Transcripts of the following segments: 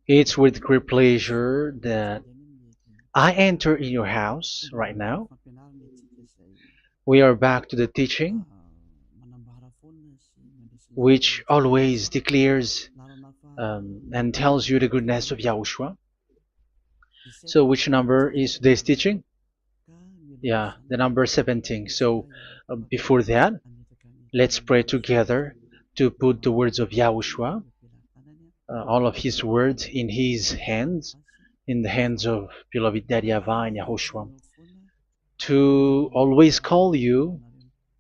It's with great pleasure that I enter in your house right now. We are back to the teaching, which always declares and tells you the goodness of Yahushua. So, which number is today's teaching? Yeah, the number 17. So, before that, let's pray together to put the words of Yahushua, all of his words, in his hands, in the hands of beloved Daddy YAHVAH and Yahushua. To always call you,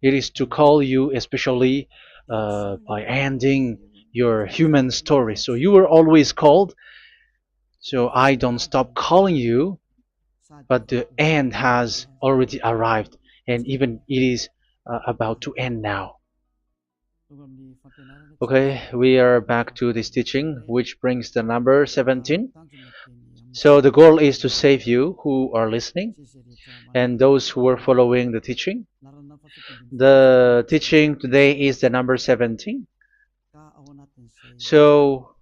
it is to call you especially by ending your human story. So you were always called, so I don't stop calling you, but the end has already arrived, and even it is about to end now. Okay, we are back to this teaching, which brings the number 17. So the goal is to save you who are listening and those who are following the teaching. The teaching today is the number 17. So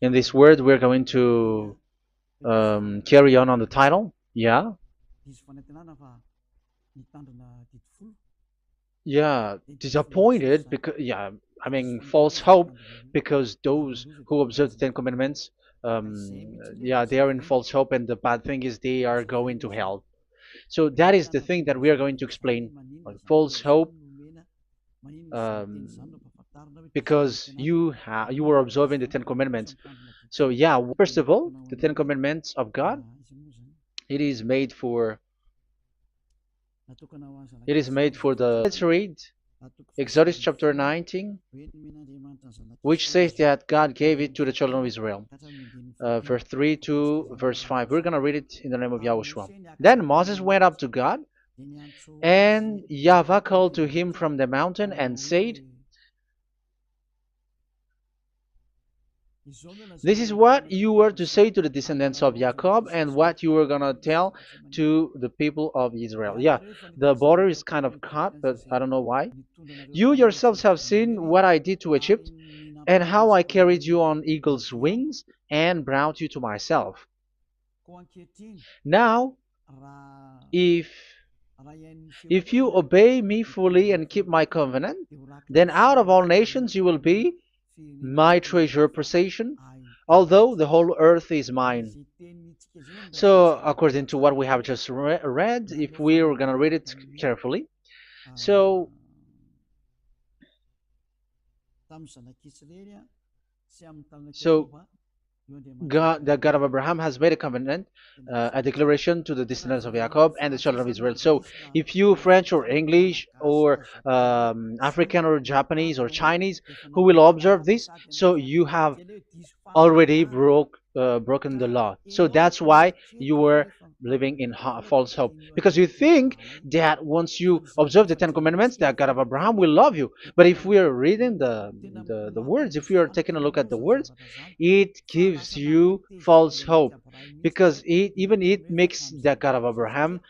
in this word, we're going to carry on the title. Yeah. Yeah, disappointed because yeah, I mean false hope because those who observe the Ten Commandments, um, yeah, they are in false hope, and the bad thing is they are going to hell. So that is the thing that we are going to explain, like false hope, um, because you were observing the Ten Commandments. So yeah, first of all, the Ten Commandments of God, it is made for the. Let's read Exodus chapter 19, which says that God gave it to the children of Israel. Verse 3 to verse 5. We're going to read it in the name of Yahushua. Then Moses went up to God, and YAHVAH called to him from the mountain and said, this is what you were to say to the descendants of Jacob and what you were going to tell to the people of Israel. Yeah, the border is kind of cut, but I don't know why. You yourselves have seen what I did to Egypt and how I carried you on eagle's wings and brought you to myself. Now, if you obey me fully and keep my covenant, then out of all nations you will be my treasure possession, although the whole earth is mine. So, according to what we have just read, if we're going to read it carefully, so so God, the God of Abraham, has made a covenant, a declaration to the descendants of Jacob and the children of Israel. So, if you French or English or African or Japanese or Chinese who will observe this, so you have already broken the law. So that's why you were living in false hope, because you think that once you observe the Ten Commandments, that God of Abraham will love you. But if we are reading the words, if we are taking a look at the words, it gives you false hope, because even it makes the God of Abraham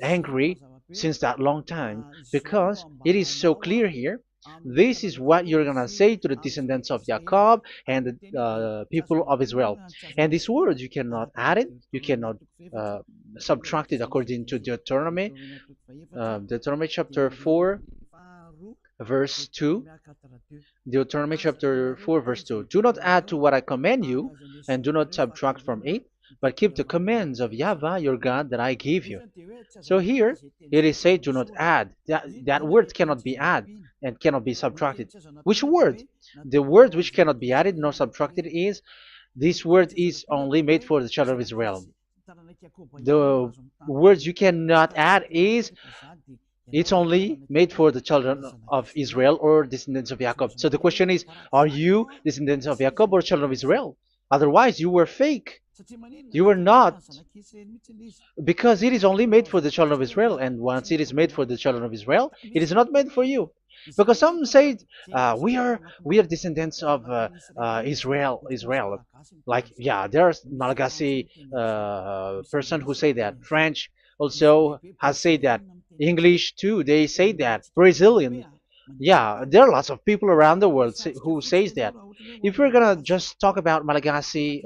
angry since that long time, because it is so clear here. This is what you're gonna say to the descendants of Jacob and the people of Israel. And this word, you cannot add it, you cannot uh, subtract it, according to Deuteronomy chapter 4, verse 2. Deuteronomy chapter 4, verse 2. Do not add to what I command you, and do not subtract from it, but keep the commands of YAHVAH your God that I give you. So here it is said, do not add. That word cannot be added and cannot be subtracted. Which word? The word which cannot be added nor subtracted is, this word is only made for the children of Israel. The words you cannot add is, it's only made for the children of Israel or descendants of Jacob. So the question is, are you descendants of Jacob or children of Israel? Otherwise, you were fake. You were not, because it is only made for the children of Israel, and once it is made for the children of Israel, it is not made for you. Because some say we are descendants of Israel. Like yeah, there's Malagasy person who say that. French also has said that. English too, they say that. Brazilian. Yeah, there are lots of people around the world who says that. If we're gonna just talk about Malagasy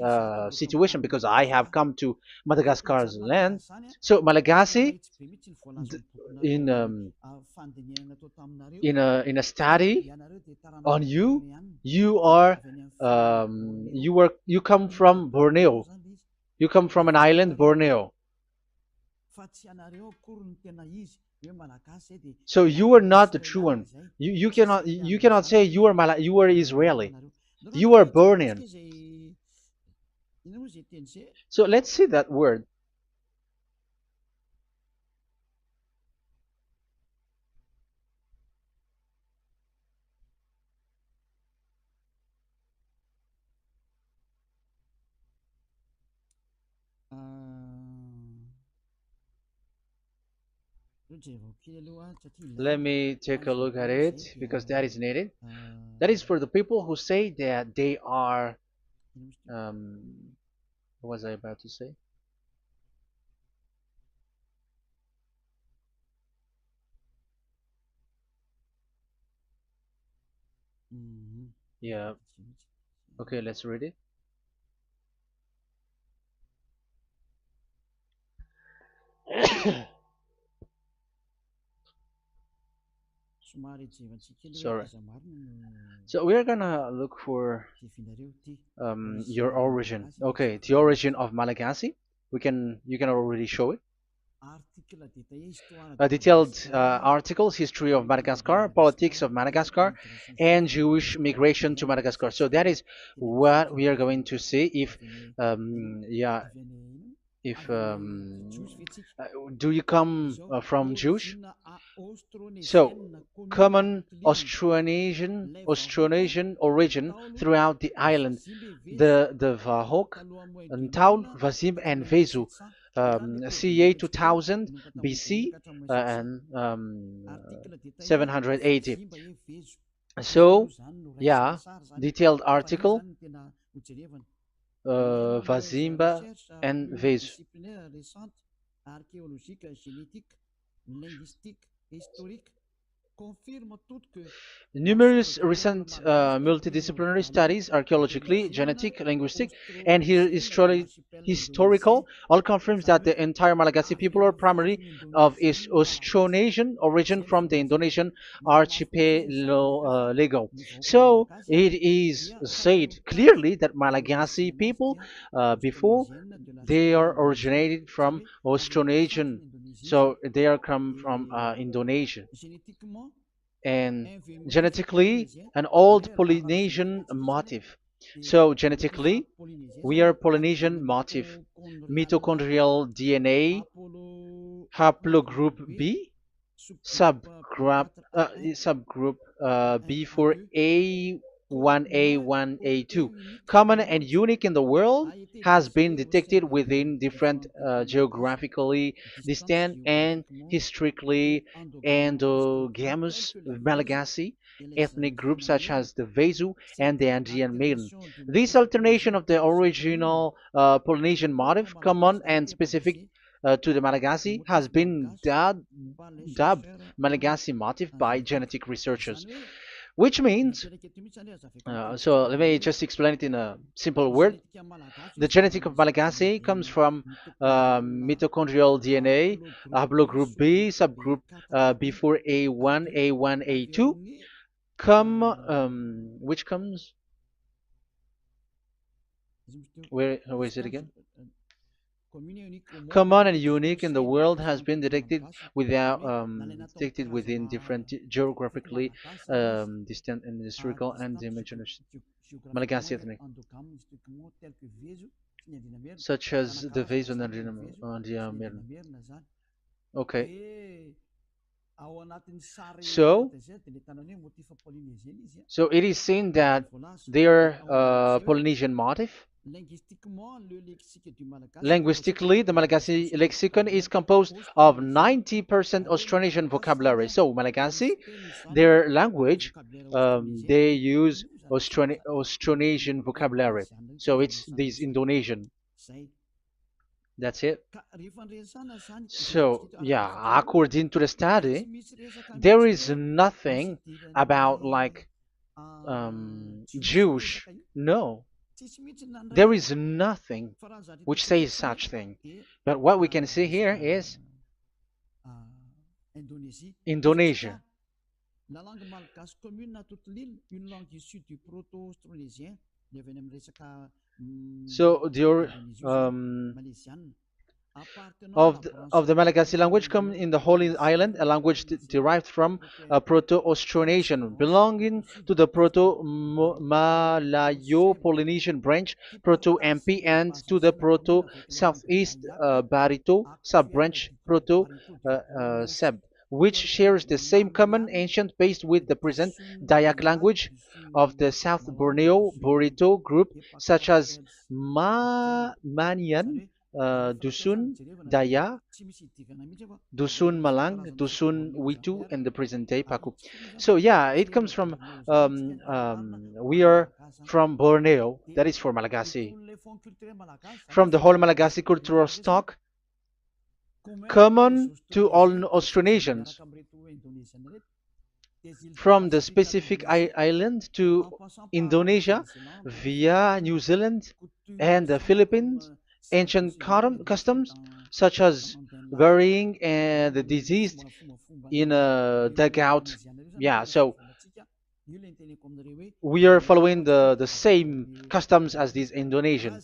situation, because I have come to Madagascar's land, so Malagasy, d- in in a study on you, you are you come from Borneo. You come from an island, Borneo. So you are not the true one. You cannot say you are Israeli. You are Bornean. So let's see that word. Let me take a look at it because that is needed. That is for the people who say that they are. What was I about to say? Yeah. Okay, let's read it. Sorry. So we're gonna look for your origin. Okay, the origin of Malagasy. You can already show it. Detailed articles, history of Madagascar, politics of Madagascar, and Jewish migration to Madagascar. So that is what we are going to see. Yeah, if do you come from Jewish? So common Austronesian origin throughout the island, the Vahok, Ntaul, Vazim, and Vezu, CA 2000 BC and 780. So, yeah, detailed article, Vazimba and Vezu. Numerous recent multidisciplinary studies, archaeologically, genetic, linguistic, and historical, all confirms that the entire Malagasy people are primarily of Austronesian origin from the Indonesian archipelago. So it is said clearly that Malagasy people, before, they are originated from Austronesian, so they are come from Indonesia, and genetically an old Polynesian motif. So genetically, we are Polynesian motif, mitochondrial DNA, haplogroup B, subgroup B for A1A1A2, common and unique in the world, has been detected within different geographically distant and historically endogamous Malagasy ethnic groups such as the Vezu and the Andean Maiden. This alternation of the original Polynesian motif, common and specific to the Malagasy, has been dubbed Malagasy motif by genetic researchers, which means, so let me just explain it in a simple word. The genetic of Malagasy comes from mitochondrial DNA, haplogroup B, subgroup B4A1, A1, A2, which comes, where is it again? Common and unique in the world, has been detected within different geographically distant and historical and dimensional Malagasy ethnic, such as the vase on the Mirna. Okay, so it is seen that their Polynesian motif. Linguistically, the Malagasy lexicon is composed of 90% Austronesian vocabulary. So Malagasy, their language, they use Austronesian vocabulary. So it's this Indonesian. That's it. So, yeah, according to the study, there is nothing about like Jewish. No, there is nothing which says such thing. But what we can see here is Indonesia. La langue malgache commune à toute l'île, une langue issue du proto-austronésien, devenue resaka So the indonésien, um, malaysian, appartenant à of la branche the Malagasy language come in the Holy indo-nésienne, Island, a language derived from européenne, Proto-Austronesian, d'excellence, belonging issue to du the proto-malayo, ancienne, Proto-Malayo-Polynesian branch, malgache Proto-MP, est and to the basée la commune avec la langue Proto-Southeast dayak, Barito actuelle sub-branch, agricole Barito du Proto-Seb, which colon shares the de same common Mamian, ancient base with the present Dusun Dayak Dayak, language of the Dusun South Malang, Borneo Dusun Burrito Witu, group, et such Pakar as Els Manian, Sare, Dusun, Française tiré van mi Daya, Chimisi tigana mi jaba, Dusun Borneo Malang, Karazan Dusun Borneo Witu, Zander, and the present day Abi Paku. Chimizan, So yeah, it comes Chile from Borneo Zan, Tiken Taran, we are Malagasan, from Borneo. de That is for de Malagasy. tous les fonds culturels malagasan, From the whole Malagasy Malagasy cultural Indonesian, stock, commun à tous les common to all Austronesiens, Sibera Austronesians, Cambritu Indonesian, des îles du from the Pacifique à specific l'Indonésie, island to en passant par la Indonesia Nouvelle-Zélande, les via New Philippines, Zealand coutumes and the anciennes comme Philippines, ancient circoncision les décès customs such as burying and the deceased in a dugout. Yeah, so we are following the same customs as these Indonesian.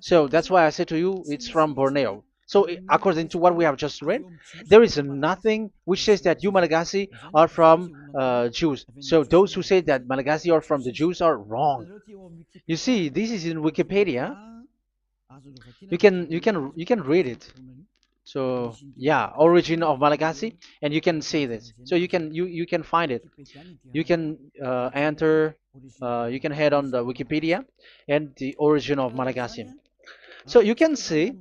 So that's why I said to you, it's from Borneo. So according to what we have just read, there is nothing which says that you Malagasy are from Jews. So those who say that Malagasy are from the Jews are wrong. You see, this is in Wikipedia. You can read it. So yeah, origin of Malagasy, and you can see this. So you can find it. You can enter. You can head on the Wikipedia and the origin of Malagasy. So you can see,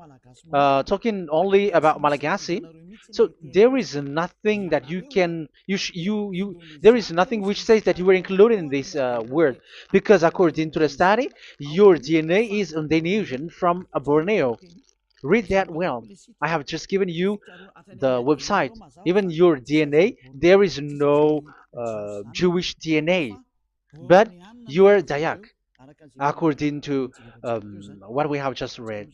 talking only about Malagasy. So there is nothing that you can you there is nothing which says that you were included in this word, because according to the study, your DNA is Indonesian from Borneo. Read that well. I have just given you the website. Even your DNA, there is no Jewish DNA, but you are Dayak, according to what we have just read.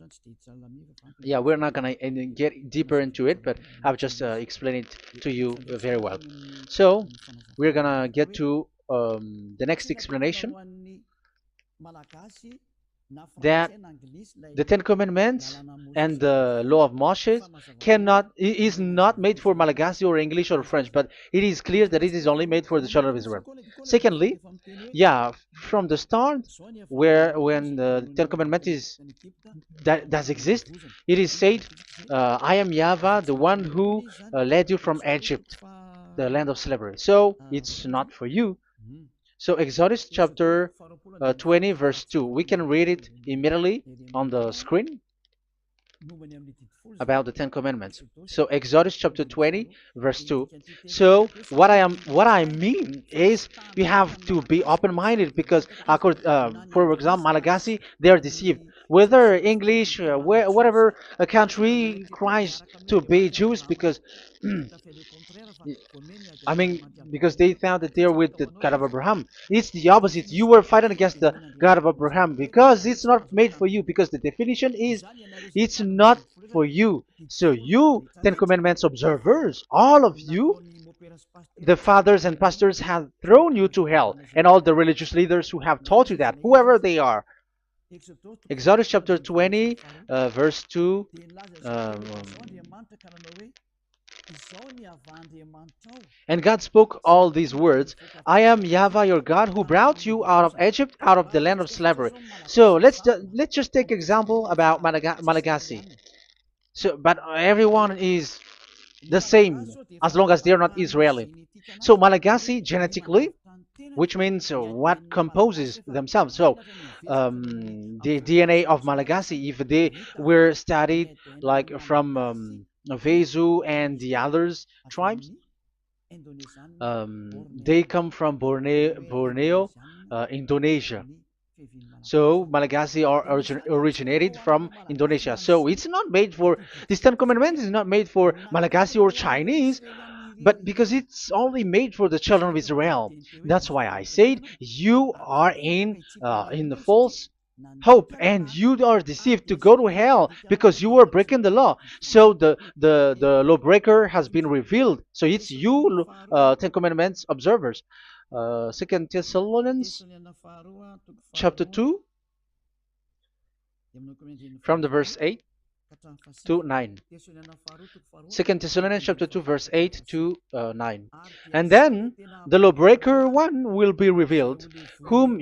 Yeah, we're not gonna get deeper into it, but I've just explained it to you very well. So we're gonna get to the next explanation, that the Ten Commandments and the Law of Moshe is not made for Malagasy or English or French, but it is clear that it is only made for the children of Israel. Secondly, yeah, from the start, where when the Ten Commandments that does exist, it is said, "I am Yahweh, the one who led you from Egypt, the land of slavery." So it's not for you. So Exodus chapter 20 verse 2. We can read it immediately on the screen about the Ten Commandments. So Exodus chapter 20 verse 2. So what I mean is we have to be open-minded, because for example, Malagasy, they are deceived. Whether English, whatever a country tries to be Jews, because I mean, because they found that they're with the God of Abraham. It's the opposite. You were fighting against the God of Abraham, because it's not made for you. Because the definition is, it's not for you. So you, Ten Commandments observers, all of you, the fathers and pastors have thrown you to hell, and all the religious leaders who have taught you that, whoever they are. Exodus chapter 20, verse 2. Um, and God spoke all these words: "I am Yahweh your God, who brought you out of Egypt, out of the land of slavery." So let's just take example about Malagasy. So, but everyone is the same as long as they're not Israeli. So Malagasy genetically, which means what composes themselves. So the DNA of Malagasy, if they were studied like from Vezu and the others tribes, they come from Borneo, Indonesia. So Malagasy originated from Indonesia. So it's not made for this Ten Commandments is not made for Malagasy or Chinese, but because it's only made for the children of Israel. That's why I said you are in the false hope and you are deceived to go to hell because you are breaking the law. So the lawbreaker has been revealed. So it's you, Ten Commandments observers. Second Thessalonians chapter 2 from the verse 8 to 9. Second Thessalonians chapter 2 verse 8 to 9. And then the lawbreaker one will be revealed, whom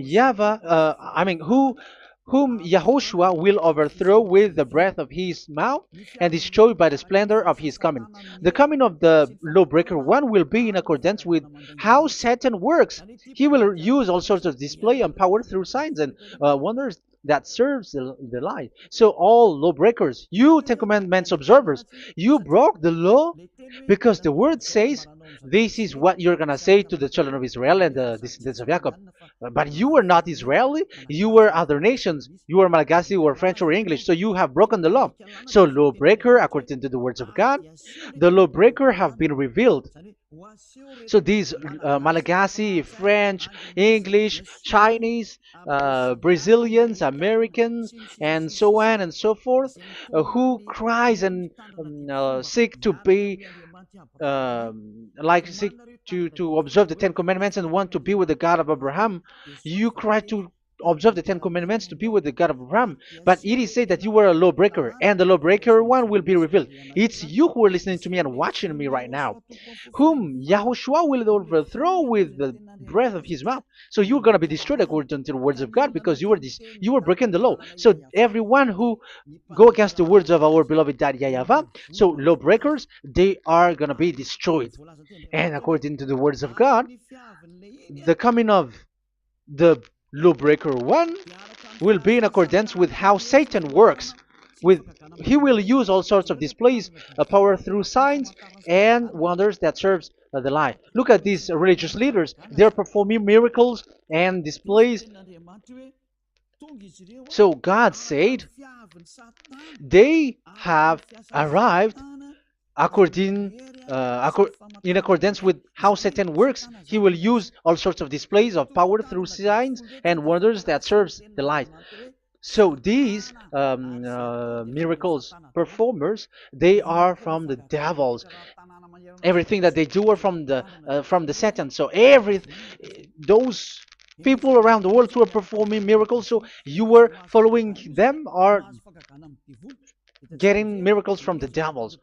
whom Yahushua will overthrow with the breath of his mouth and destroy by the splendor of his coming. The coming of the lawbreaker one will be in accordance with how Satan works. He will use all sorts of display and power through signs and wonders that serves the lie. So all lawbreakers, you Ten Commandments observers, you broke the law because the word says this is what you're gonna say to the children of Israel and the descendants of Jacob. But you were not Israeli, you were other nations, you were Malagasy or French or English, so you have broken the law. So lawbreaker, according to the words of God, the lawbreaker have been revealed. So these Malagasy, French, English, Chinese, Brazilians, Americans, and so on and so forth, who cries and seek to be seek to observe the Ten Commandments and want to be with the God of Abraham. You cry to observe the Ten Commandments to be with the God of Abraham, but it is said that you were a lawbreaker, and the lawbreaker one will be revealed. It's you who are listening to me and watching me right now, whom Yahushua will overthrow with the breath of his mouth. So you're going to be destroyed according to the words of God because you were breaking the law. So everyone who go against the words of our beloved Daddy YAHVAH, so lawbreakers, they are going to be destroyed. And according to the words of God, the coming of the lawbreaker one will be in accordance with how Satan works. He will use all sorts of displays, power through signs and wonders that serves the lie. Look at these religious leaders. They're performing miracles and displays. So God said they have arrived in accordance with how Satan works. He will use all sorts of displays of power through signs and wonders that serves the light. So these miracles performers, they are from the devils. Everything that they do are from the Satan. So those people around the world who are performing miracles, so you were following them, are getting miracles from the devils.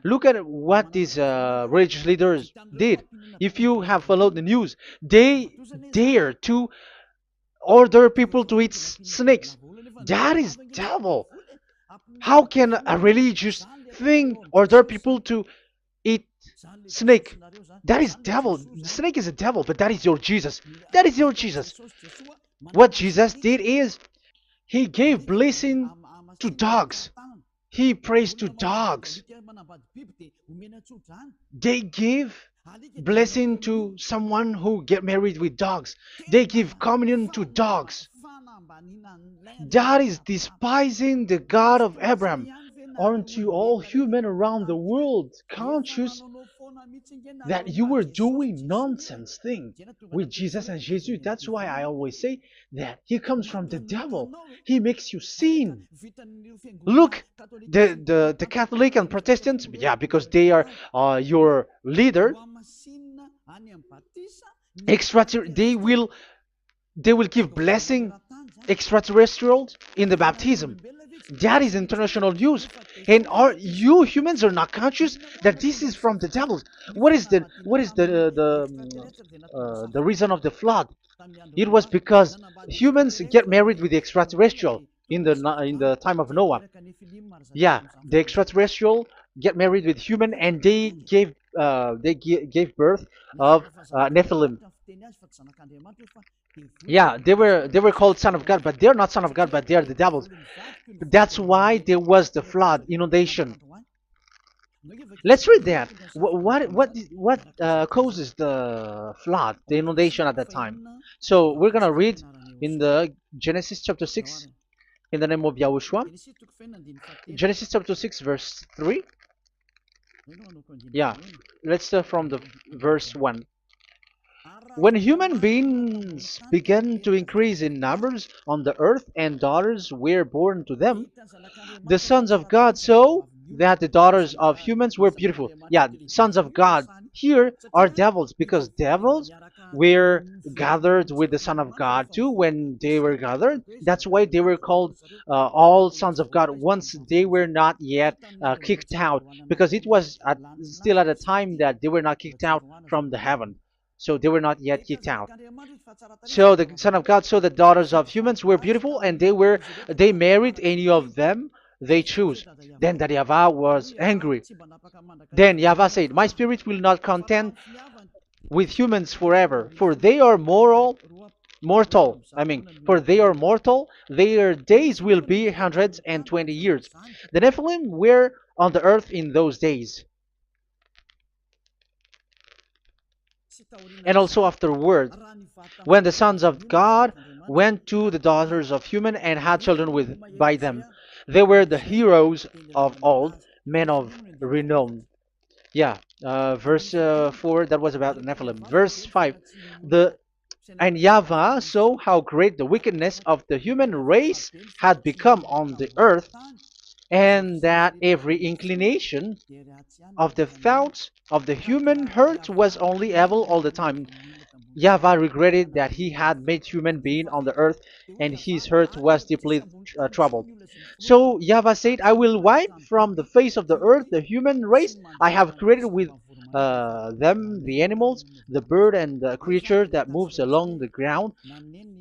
Look at what these religious leaders did. If you have followed the news, they dare to order people to eat snakes. That is devil. How can a religious thing order people to eat snake? That is devil. The snake is a devil, but that is your Jesus. That is your Jesus. What Jesus did is he gave blessing to dogs. He prays to dogs. They give blessing to someone who get married with dogs. They give communion to dogs. That is despising the God of Abraham. Aren't you all human around the world conscious that you were doing nonsense thing with Jesus and Jesus? That's why I always say that he comes from the devil. He makes you sin. Look, the Catholic and Protestants, yeah, because they are your leader. They will give blessing extraterrestrials in the baptism. That is international news, and you humans are not conscious that this is from the devil. What is the reason of the flood? It was because humans get married with the extraterrestrial in the time of Noah. Yeah, the extraterrestrial get married with human, and they gave birth of Nephilim. Yeah, they were called son of God, but they're not son of God, but they are the devils. That's why there was the flood, inundation. Let's read that. What causes the flood, the inundation at that time? So we're gonna read in the Genesis chapter 6, in the name of Yahushua. Genesis chapter 6, verse 3. Yeah, let's start from the verse 1. When human beings began to increase in numbers on the earth and daughters were born to them, the sons of God saw that the daughters of humans were beautiful. Yeah, sons of God here are devils, because devils were gathered with the Son of God too when they were gathered. That's why they were called all sons of God once they were not yet kicked out, because it was still at a time that they were not kicked out from the heaven. So they were not yet kicked out. So the Son of God saw the daughters of humans were beautiful, and they married any of them they choose. Then that YAHVAH was angry. Then YAHVAH said, "My spirit will not contend with humans forever, for they are mortal. For they are mortal, their days will be 120 years. The Nephilim were on the earth in those days, and also afterward, when the sons of God went to the daughters of human and had children by them. They were the heroes of old, men of renown." Yeah, verse 4, that was about the Nephilim. Verse 5, the and YAHVAH saw how great the wickedness of the human race had become on the earth, and that every inclination of the thoughts of the human heart was only evil all the time. YAHVAH regretted that he had made human being on the earth, and his heart was deeply troubled. So YAHVAH said, "I will wipe from the face of the earth the human race I have created with them, the animals, the bird, and the creature that moves along the ground,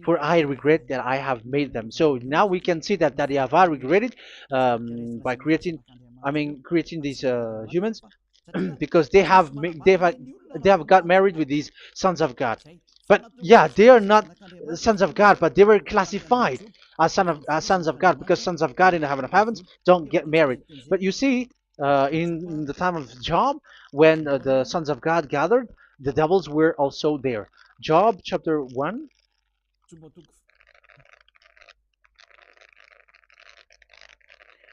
for I regret that I have made them." So now we can see that YAHVAH regretted by creating these humans, because they have got married with these sons of God. But yeah, they are not sons of God, but they were classified as sons of God, because sons of God in the heaven of heavens don't get married. But you see, in the time of Job, when the sons of God gathered, the devils were also there. Job chapter 1.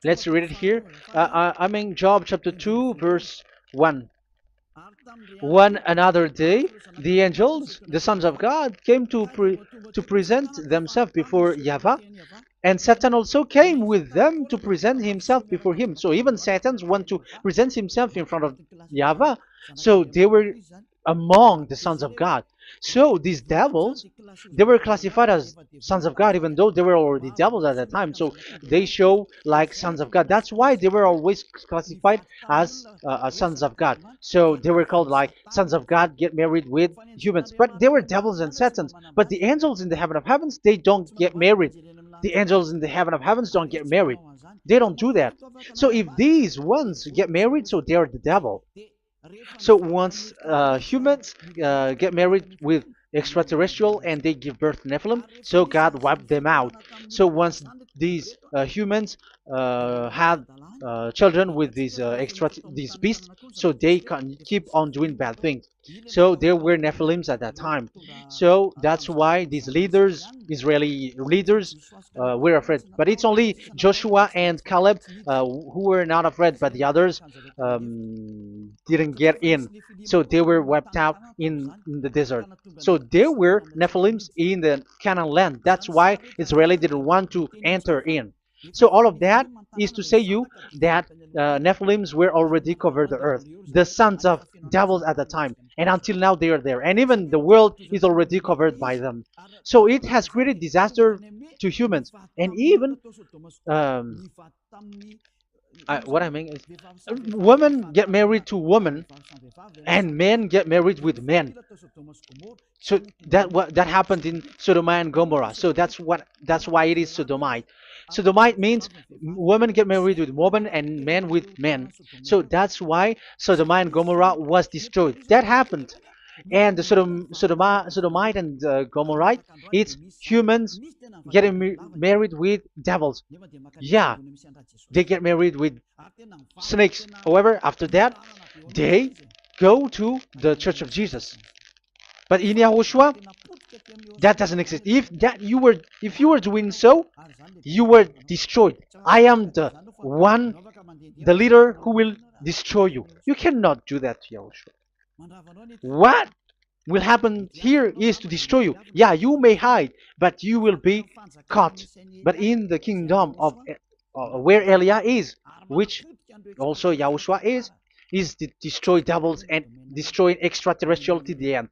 Let's read it here. Job chapter 2, verse 1. One another day, the angels, the sons of God, came to present themselves before YAHVAH, and Satan also came with them to present himself before him. So even Satan want to present himself in front of YAHVAH. So they were among the sons of God. So these devils, they were classified as sons of God, even though they were already devils at that time. So they show like sons of God. That's why they were always classified as sons of God. So they were called like sons of God get married with humans. But they were devils and satans. But the angels in the heaven of heavens, they don't get married. The angels in the heaven of heavens don't get married. They don't do that. So if these ones get married, so they're the devil. So once humans get married with extraterrestrial and they give birth to Nephilim, so God wiped them out. So once these humans had children with these beasts, so they can keep on doing bad things. So there were Nephilims at that time. So that's why these leaders, Israeli leaders, were afraid. But it's only Joshua and Caleb who were not afraid, but the others didn't get in. So they were wiped out in the desert. So there were Nephilims in the Canaan land. That's why Israeli didn't want to enter in. So all of that is to say you that Nephilims were already covered the earth, the sons of devils at the time, and until now they are there, and even the world is already covered by them. So it has created disaster to humans, and even what I mean is, women get married to women, and men get married with men. So that happened in Sodom and Gomorrah. So that's why it is Sodomite. Sodomite means women get married with women and men with men. So that's why Sodom and Gomorrah was destroyed. That happened. And the Sodomite and Gomorrite, it's humans getting married with devils. Yeah, they get married with snakes. However, after that, they go to the Church of Jesus. But in Yahushua, That doesn't exist. If you were doing so, you were destroyed. I am the one, the leader who will destroy you. You cannot do that to Yahushua. What will happen here is to destroy you. Yeah, you may hide, but you will be caught. But in the kingdom of where Elia is, which also Yahushua is to destroy devils and destroy extraterrestrial to the end.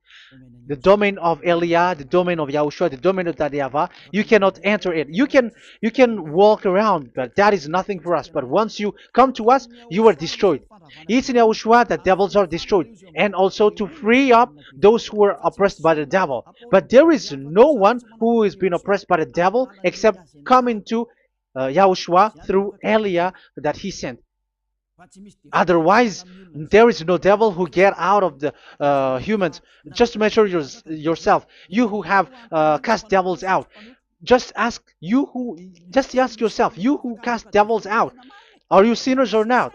The domain of Elia, the domain of Yahushua, the domain of YAHVAH, you cannot enter it. You can walk around, but that is nothing for us. But once you come to us, you are destroyed. It's in Yahushua that devils are destroyed, and also to free up those who are oppressed by the devil. But there is no one who is being oppressed by the devil except coming to Yahushua through Elia that he sent. Otherwise, there is no devil who get out of the humans. Just measure yourself. You who have cast devils out. Just ask you who. Just ask yourself. You who cast devils out. Are you sinners or not?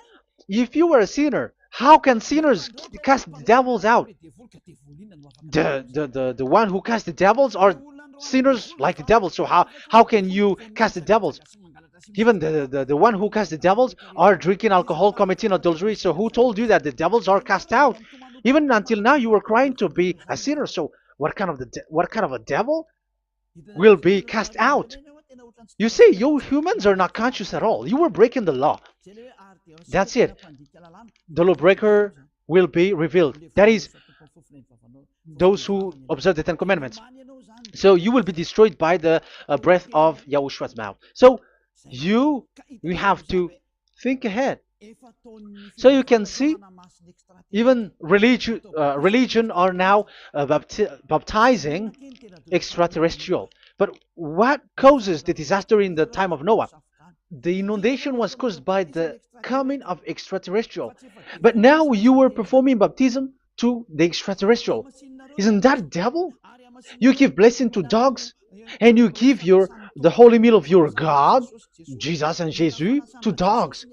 If you were a sinner, how can sinners cast devils out? The one who cast the devils are sinners like the devil. So how can you cast the devils? Even the one who cast the devils are drinking alcohol, committing adultery. So who told you that the devils are cast out? Even until now, you were crying to be a sinner. So what kind of a devil will be cast out? You see, you humans are not conscious at all. You were breaking the law. That's it. The lawbreaker will be revealed. That is, those who observe the Ten Commandments. So you will be destroyed by the breath of Yahushua's mouth. So you have to think ahead. So you can see, even religion are now baptizing extraterrestrial. But what causes the disaster in the time of Noah? The inundation was caused by the coming of extraterrestrial. But now you were performing baptism to the extraterrestrial. Isn't that a devil? You give blessing to dogs, and you give the holy meal of your God, Jesus and Jesus, to dogs.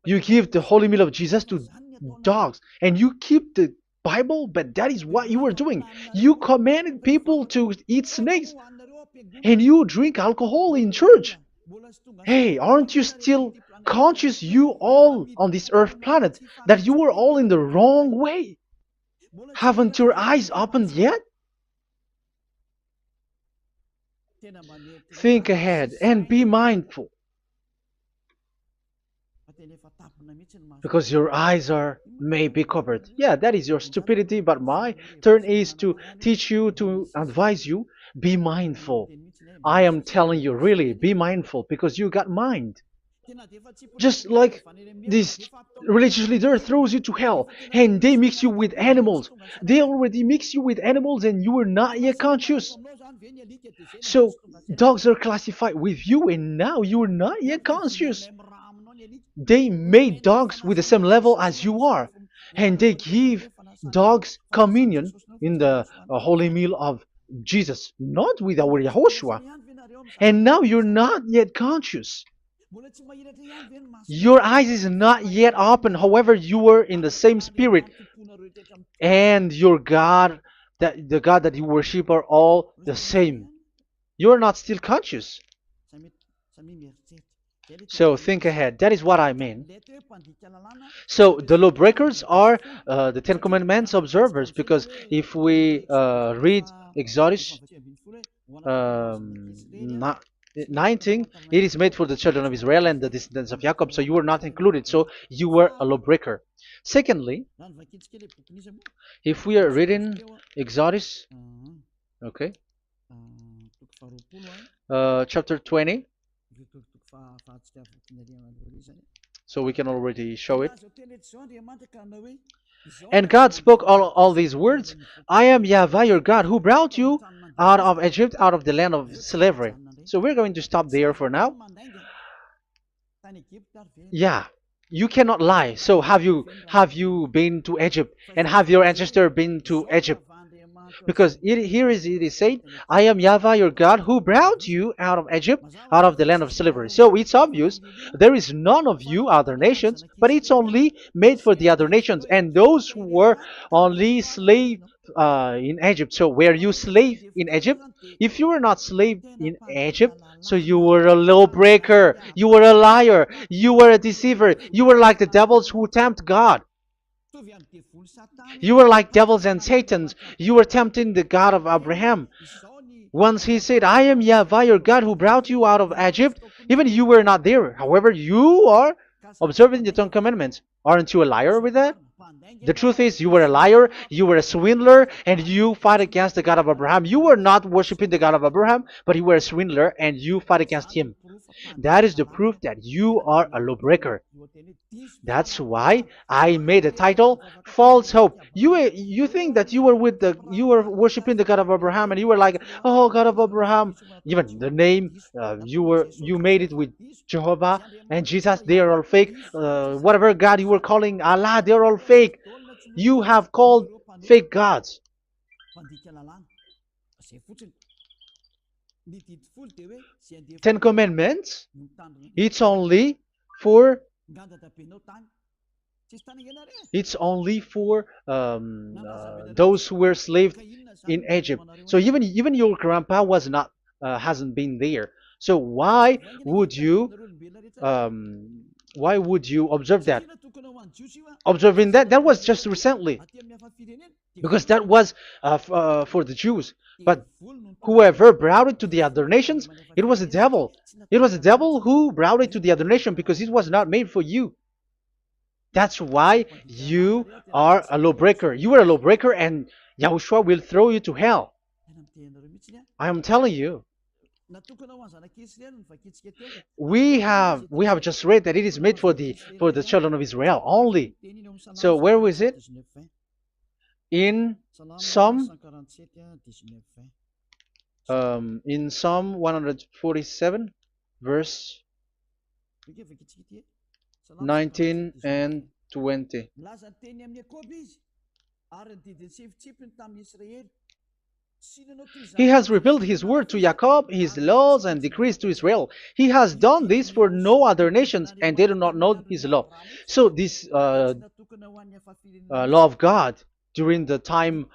You give the holy meal of Jesus to dogs, and you keep the Bible, but that is what you were doing. You commanded people to eat snakes, and you drink alcohol in church. Hey, aren't you still conscious, you all on this earth planet, that you were all in the wrong way? Haven't your eyes opened yet? Think ahead and be mindful, because your eyes may be covered. Yeah, that is your stupidity, but my turn is to teach you, to advise you. Be mindful. I am telling you, really, be mindful, because you got mind. Just like this religious leader throws you to hell and they mix you with animals. They already mix you with animals and you are not yet conscious. So dogs are classified with you and now you are not yet conscious. They made dogs with the same level as you are, and they give dogs communion in the holy meal of Jesus, not with our Yahushua. And now you're not yet conscious. Your eyes is not yet open. However, you were in the same spirit, and your God, the God that you worship, are all the same. You are not still conscious. So think ahead. That is what I mean. So the lawbreakers are the Ten Commandments observers, because if we read Exodus 19, it is made for the children of Israel and the descendants of Jacob, so you were not included, so you were a lawbreaker. Secondly, if we are reading Exodus, okay, chapter 20, so we can already show it. And God spoke all these words. I am YAHVAH your God, who brought you out of Egypt, out of the land of slavery. So we're going to stop there for now. Yeah, you cannot lie. So have you been to Egypt? And have your ancestor been to Egypt? Because it is said, I am Yahweh your God who brought you out of Egypt, out of the land of slavery. So it's obvious there is none of you other nations, but it's only made for the other nations and those who were only slave in Egypt. So were you slave in Egypt? If you were not slave in Egypt, so you were a lawbreaker, you were a liar, you were a deceiver, you were like the devils who tempt God. You were like devils and Satans. You were tempting the God of Abraham. Once he said, I am Yahweh your God who brought you out of Egypt, even you were not there. However, you are observing the Ten Commandments. Aren't you a liar with that? The truth is, you were a liar, you were a swindler, and you fight against the God of Abraham. You were not worshiping the God of Abraham, but you were a swindler and you fight against him. That is the proof that you are a lawbreaker. That's why I made a title, False Hope. You think that you were worshiping the God of Abraham and you were like, oh God of Abraham. Even the name you made it with Jehovah and Jesus, they are all fake. Whatever God you were calling Allah, they are all fake. You have called fake gods. Ten Commandments, it's only for those who were slaves in Egypt. So even your grandpa was not hasn't been there. So why would you observe that? Observing that was just recently because that was for the Jews. But whoever brought it to the other nations, it was the devil. It was the devil who brought it to the other nation because it was not made for you. That's why you are a lawbreaker. You are a lawbreaker and Yahushua will throw you to hell. I am telling you. We have just read that it is made for the children of Israel only. So where was it? In Psalm 147 verse 19 and 20. He has revealed his word to Jacob, his laws and decrees to Israel. He has done this for no other nations, and they do not know his law. So this law of God during the time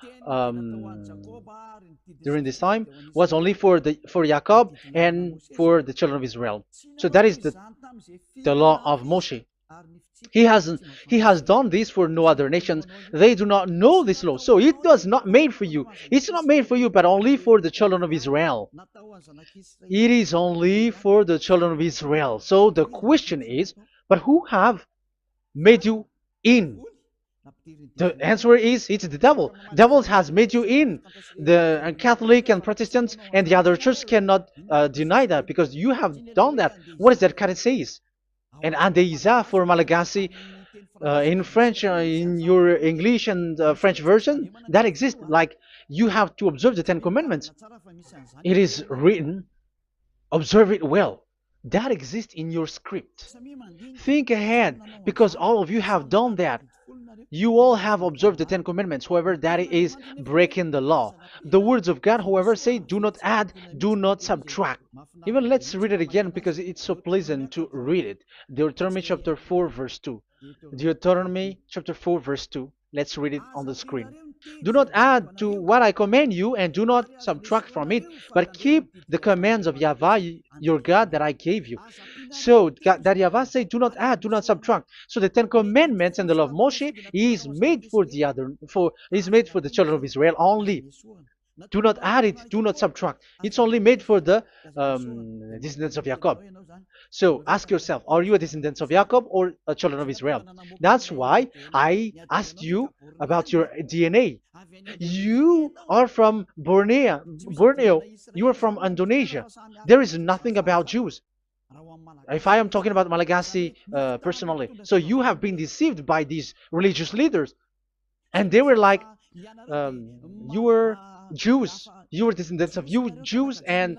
during this time was only for Jacob and for the children of Israel. So that is the law of Moshe. He has done this for no other nations. They do not know this law. So it was not made for you. It's not made for you, but only for the children of Israel. It is only for the children of Israel. So the question is, but who have made you in? The answer is it's the devil. Devil has made you in. The Catholic and Protestants and the other church cannot deny that because you have done that. What is that kind of says? And Andeisa for Malagasy in French, in your English and French version, that exists. Like you have to observe the Ten Commandments. It is written, observe it well. That exists in your script. Think ahead because all of you have done that. You all have observed the Ten Commandments, however, that is breaking the law. The words of God, however, say, do not add, do not subtract. Even let's read it again because it's so pleasant to read it. Deuteronomy chapter 4, verse 2. Deuteronomy chapter 4, verse 2. Let's read it on the screen. Do not add to what I command you, and do not subtract from it, but keep the commands of Yahweh, your God, that I gave you. So that Yahweh said, do not add, do not subtract. So the Ten Commandments and the law of Moshe is made for the children of Israel only. Do not add it, do not subtract. It's only made for the descendants of Jacob. So ask yourself, are you a descendant of Jacob or a children of Israel? That's why I asked you about your DNA. You are from Borneo. You are from Indonesia. There is nothing about Jews. If I am talking about Malagasy personally. So you have been deceived by these religious leaders. And they were like, you were Jews, you were descendants of you Jews, and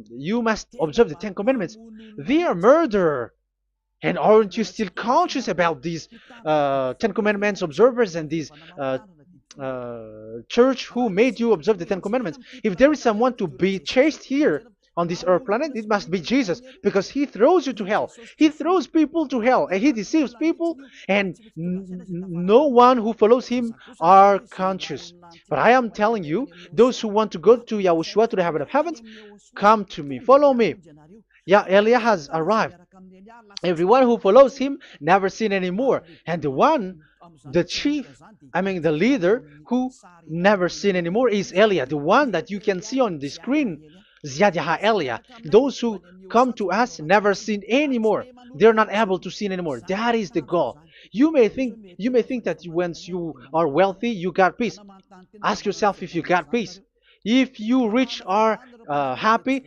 you must observe the Ten Commandments. They are murderer. And aren't you still conscious about these Ten Commandments observers and these church who made you observe the Ten Commandments. If there is someone to be chased here on this earth planet, it must be Jesus, because he throws you to hell. He throws people to hell, and he deceives people, and no one who follows him are conscious. But I am telling you, those who want to go to Yahushua, to the heaven of heavens, come to me, follow me. Yeah, Eliah has arrived. Everyone who follows him never sin anymore. And the chief, the leader who never sin anymore is Eliah, the one that you can see on the screen. Ziyadah Eliah. Those who come to us never sin anymore. They're not able to sin anymore. That is the goal. You may think that once you are wealthy, you got peace. Ask yourself if you got peace. If you rich are happy,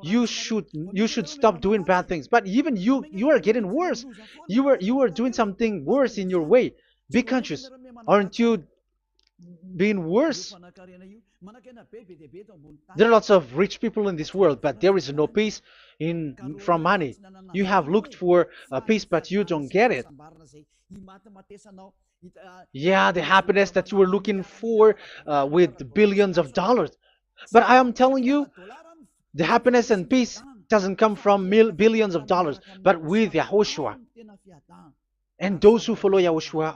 you should stop doing bad things. But even you are getting worse. You are doing something worse in your way. Be conscious. Aren't you being worse? There are lots of rich people in this world, but there is no peace in from money. You have looked for peace, but you don't get it. Yeah, the happiness that you were looking for with billions of dollars. But I am telling you, the happiness and peace doesn't come from billions of dollars, but with Yahushua. And those who follow Yahushua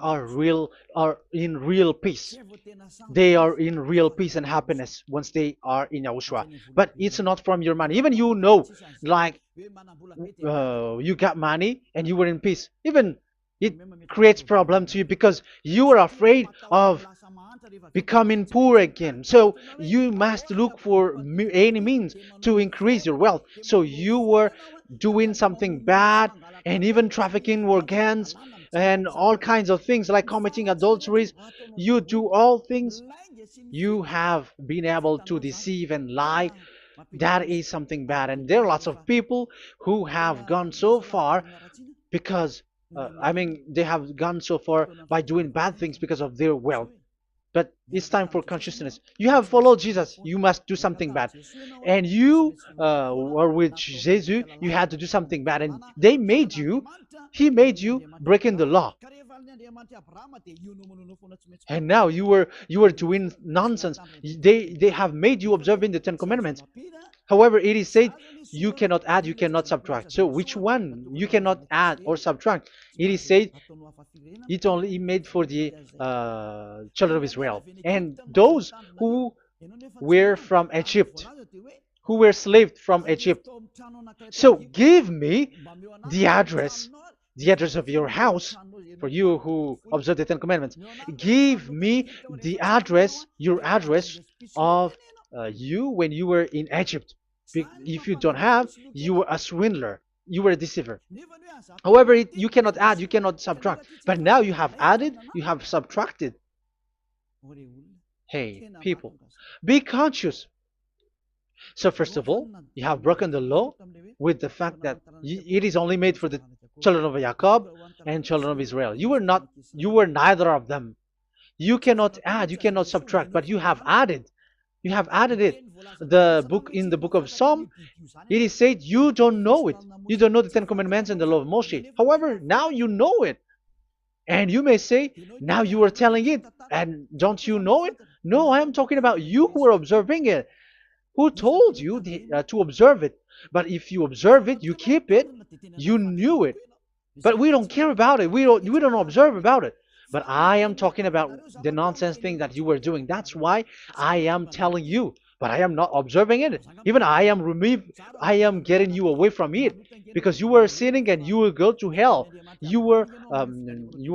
are in real peace. They are in real peace and happiness once they are in Yahushua. But it's not from your money. Even like you got money and you were in peace. Even it creates problem to you because you are afraid of becoming poor again. So you must look for any means to increase your wealth. So you were doing something bad and even trafficking organs and all kinds of things like committing adulteries. You do all things. You have been able to deceive and lie. That is something bad. And there are lots of people who have gone so far because, they have gone so far by doing bad things because of their wealth. But it's time for consciousness. You have followed Jesus, you must do something bad. And you were with Jesus, you had to do something bad. And he made you breaking the law. And now you were doing nonsense. They have made you observing the Ten Commandments. However, it is said you cannot add, you cannot subtract. So which one you cannot add or subtract? It is said it only made for the children of Israel and those who were from Egypt, who were slaved from Egypt. So give me the address, of your house, for you who observe the Ten Commandments. Give me the address, your address of you when you were in Egypt. If you don't have, you were a swindler. You were a deceiver. However, you cannot add, you cannot subtract. But now you have added, you have subtracted. Hey, people, be conscious. So first of all, you have broken the law with the fact that it is only made for the children of Jacob and children of Israel. You were neither of them. You cannot add, you cannot subtract, but you have added. You have added it. In the book of Psalm, it is said you don't know it. You don't know the Ten Commandments and the law of Moshe. However, now you know it. And you may say, now you are telling it, and don't you know it? No, I am talking about you who are observing it. Who told you to observe it? But if you observe it, you keep it, you knew it. But we don't care about it. We don't observe about it. But I am talking about the nonsense thing that you were doing. That's why I am telling you. But I am not observing it. Even I am getting you away from it. Because you were sinning and you will go to hell. You were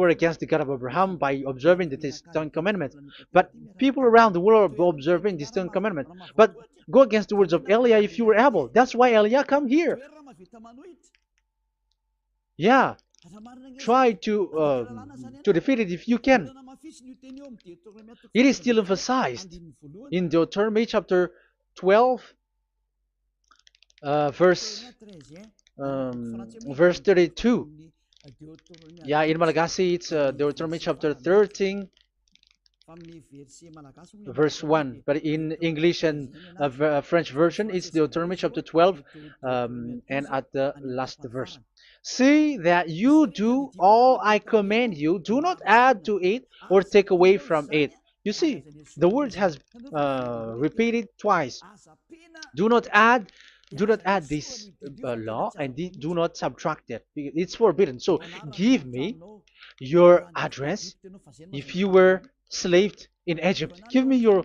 against the God of Abraham by observing the Ten Commandments. But people around the world are observing the Ten Commandments. But go against the words of Eliah if you were able. That's why Eliah come here. Yeah. Try to defeat it if you can. It is still emphasized in Deuteronomy chapter 12, verse 32. Yeah, in Malagasy it's Deuteronomy chapter 13, verse 1. But in English and French version, it's Deuteronomy chapter 12, and at the last verse. See that you do all I command you. Do not add to it or take away from it. You see, the word has repeated twice. Do not add, do not add this law, and do not subtract it. It's forbidden. So give me your address. If you were slaved in Egypt, give me your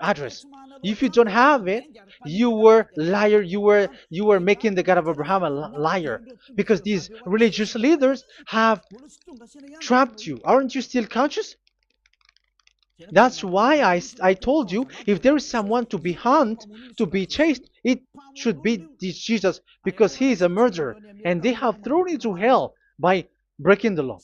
address. If you don't have it, you were liar. You were making the God of Abraham a liar, because these religious leaders have trapped you. Aren't you still conscious? That's why I told you, if there is someone to be hunted, to be chased, it should be this Jesus, because he is a murderer and they have thrown into hell by breaking the law.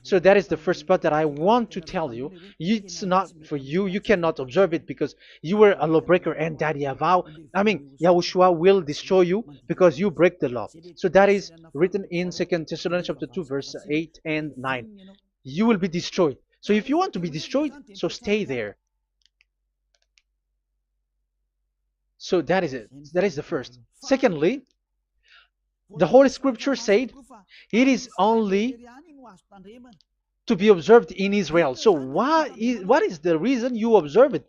So that is the first part that I want to tell you. It's not for you. You cannot observe it because you were a lawbreaker, and that Yahushua will destroy you because you break the law. So that is written in 2 Thessalonians chapter 2, verse 8 and 9. You will be destroyed. So if you want to be destroyed, so stay there. So that is it. That is the first. Secondly, the Holy Scripture said it is only to be observed in Israel. So what is the reason you observe it?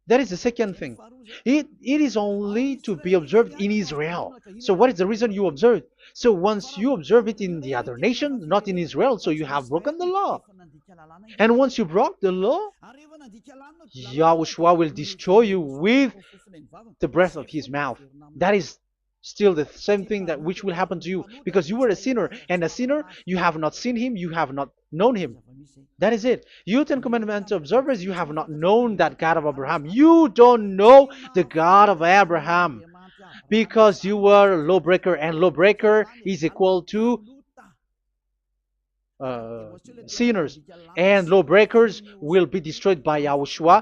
That is the second thing. It is only to be observed in Israel. So what is the reason you observe it? So once you observe it in the other nation, not in Israel, so you have broken the law. And once you broke the law, Yahushua will destroy you with the breath of his mouth. That is still the same thing that which will happen to you, because you were a sinner, and a sinner, you have not seen him, you have not known him. That is it. You Ten Commandments observers, you have not known that God of Abraham. You don't know the God of Abraham because you were a lawbreaker, and lawbreaker is equal to sinners, and lawbreakers will be destroyed by Yahushua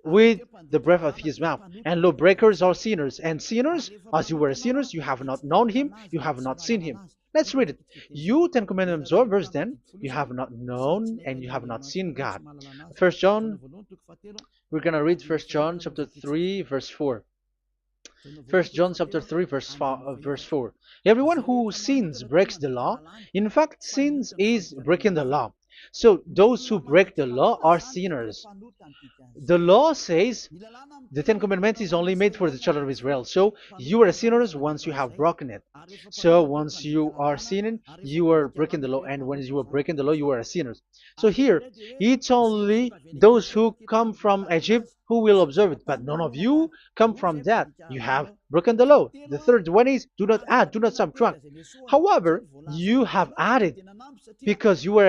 with the breath of his mouth. And lawbreakers are sinners, and sinners, as you were sinners, you have not known him, you have not seen him. Let's read it. You Ten Commandments observers, then, you have not known and you have not seen God. First John, we're going to read 1 John chapter 3, verse 4. 1 John chapter 3, verse 4. Everyone who sins breaks the law. In fact, sins is breaking the law. So those who break the law are sinners. The law says the Ten Commandments is only made for the children of Israel. So you are sinners once you have broken it. So once you are sinning, you are breaking the law. And when you are breaking the law, you are a sinner. So here, it's only those who come from Egypt who will observe it. But none of you come from that. You have broken the law. The third one is do not add, do not subtract. However, you have added because you were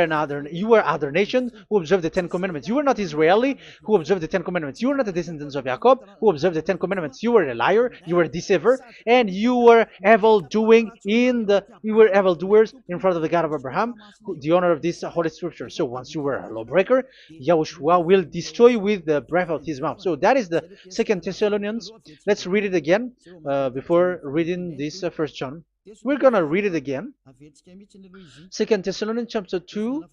other nations who observed the Ten Commandments. You were not Israeli who observed the Ten Commandments. You were not the descendants of Jacob who observed the Ten Commandments. You were a liar, you were a deceiver, and you were evildoers in front of the God of Abraham, the honor of this Holy Scripture. So once you were a lawbreaker, Yahushua will destroy with the breath of his mouth. So that is the 2 Thessalonians. Let's read it again before reading this 1 John. We're going to read it again. 2 Thessalonians chapter 2,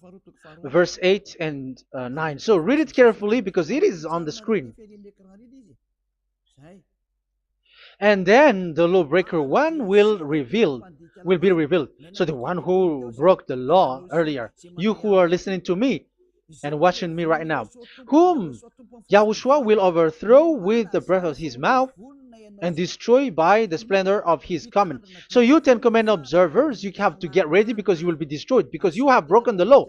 verse 8 and 9. So read it carefully because it is on the screen. And then the lawbreaker one will be revealed. So the one who broke the law earlier, you who are listening to me and watching me right now, whom Yahushua will overthrow with the breath of his mouth and destroy by the splendor of his coming. So you Ten Commandment observers, you have to get ready because you will be destroyed, because you have broken the law.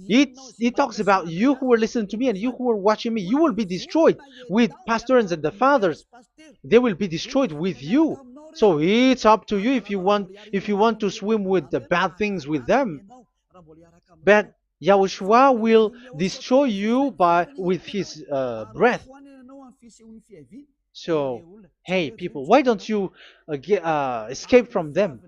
It talks about you who are listening to me and you who are watching me. You will be destroyed with pastors and the fathers. They will be destroyed with you. So it's up to you if you want to swim with the bad things with them. But Yahushua will destroy you with his breath. So, hey people, why don't you escape from them?